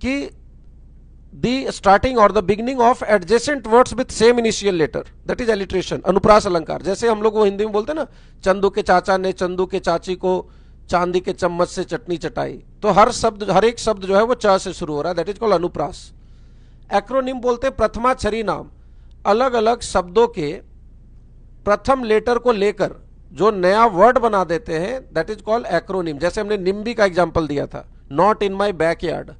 कि the starting और the beginning of adjacent words with same initial letter, that is alliteration, अनुप्रास अलंकार। जैसे हम लोग वो हिंदी में बोलते हैं ना, चंदू के चाचा ने चंदू के चाची को चांदी के चम्मच से चटनी चटाई, तो हर शब्द, हर एक शब्द जो है वो च से शुरू हो रहा है, दैट इज कॉल्ड अनुप्रास। एक्रोनिम बोलते हैं प्रथमाक्षरी नाम, अलग अलग शब्दों के प्रथम लेटर को लेकर जो नया वर्ड बना देते हैं, दैट इज कॉल्ड एक्रोनिम। जैसे हमने निम्बी का एग्जांपल दिया था, नॉट इन माय बैकयार्ड।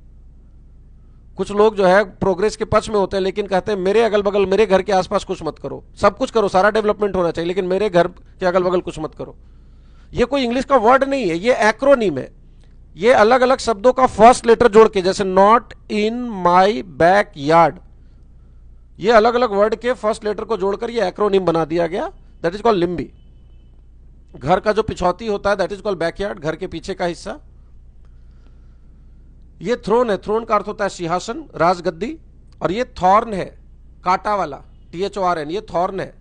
कुछ लोग जो है प्रोग्रेस के पक्ष में होते हैं, लेकिन कहते हैं मेरे अगल बगल, मेरे घर के आसपास कुछ मत करो, सब कुछ करो, सारा डेवलपमेंट होना चाहिए, लेकिन मेरे घर के अगल बगल कुछ मत करो। ये कोई इंग्लिश का वर्ड नहीं है, ये एक्रोनिम है। ये अलग अलग शब्दों का फर्स्ट लेटर जोड़ के, जैसे not in my back yard, ये अलग अलग वर्ड के फर्स्ट लेटर को जोड़कर ये एक्रोनिम बना दिया गया, दैट इज कॉल्ड लिम्बी। घर का जो पिछौती होता है दैट इज कॉल्ड बैकयार्ड, घर के पीछे का हिस्सा। ये थ्रोन है, थ्रोन का अर्थ होता है सिंहासन, राजगद्दी। और ये थॉर्न है, कांटा वाला, THORN, ये थॉर्न है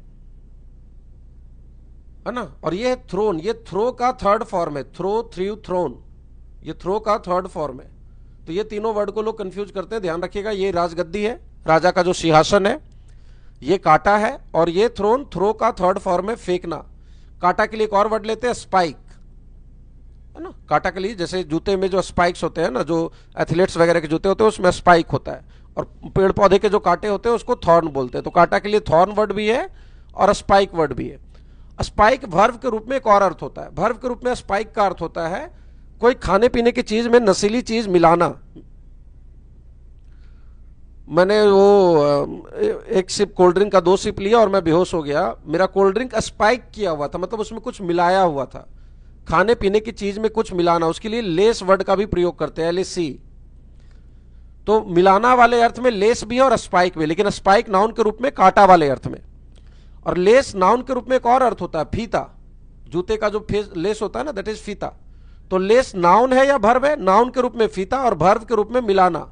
ना। और ये थ्रोन, ये थ्रो का थर्ड फॉर्म है, थ्रो, थ्रू, थ्रोन, ये थ्रो का थर्ड फॉर्म है। तो ये तीनों वर्ड को लोग कंफ्यूज करते हैं, ध्यान रखिएगा। ये राजगद्दी है, राजा का जो सिंहासन है, ये कांटा है, और ये थ्रोन, थ्रो का थर्ड फॉर्म है, फेंकना। कांटा के लिए एक और वर्ड लेते हैं, स्पाइक, है ना। कांटा के लिए, जैसे जूते में जो स्पाइक्स होते हैं ना, जो एथलीट्स वगैरह के जूते होते हैं उसमें स्पाइक होता है, और पेड़ पौधे के जो कांटे होते हैं उसको थॉर्न बोलते हैं। तो कांटा के लिए थॉर्न वर्ड भी है और स्पाइक वर्ड भी है। स्पाइक वर्ब के रूप में एक और अर्थ होता है। वर्ब के रूप में स्पाइक का अर्थ होता है कोई खाने पीने की चीज में नशीली चीज मिलाना। मैंने वो एक सिप कोल्ड ड्रिंक का 2 सिप लिया और मैं बेहोश हो गया। मेरा कोल्ड ड्रिंक स्पाइक किया हुआ था, मतलब उसमें कुछ मिलाया हुआ था। खाने पीने की चीज में कुछ मिलाना, उसके लिए लेस वर्ड का भी प्रयोग करते हैं, LAC। तो मिलाना वाले अर्थ में लेस भी है और स्पाइक भी, लेकिन स्पाइक नाउन के रूप में कांटा वाले अर्थ में, और लेस नाउन के रूप में एक और अर्थ होता है, फीता। जूते का जो लेस होता है ना, दैट इज फीता। तो लेस नाउन है या भर्व है? नाउन के रूप में फीता और भर्व के रूप में मिलाना,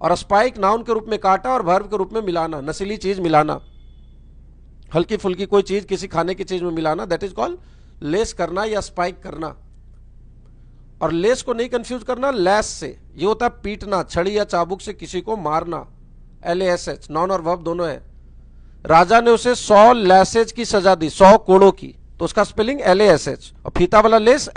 और स्पाइक नाउन के रूप में कांटा और भर्व के रूप में मिलाना, नशीली चीज मिलाना, हल्की फुल्की कोई चीज किसी खाने की चीज में मिलाना, दैट इज कॉल्ड लेस करना या स्पाइक करना। और लेस को नहीं कंफ्यूज करना लैस से, ये होता है पीटना, छड़ी या चाबुक से किसी को मारना, LASH, नॉन और वर्ब दोनों है। राजा ने उसे 100 लैसेज की सजा दी, 100 कोड़ों की, तो उसका स्पेलिंग LASH, और फीता वाला लेस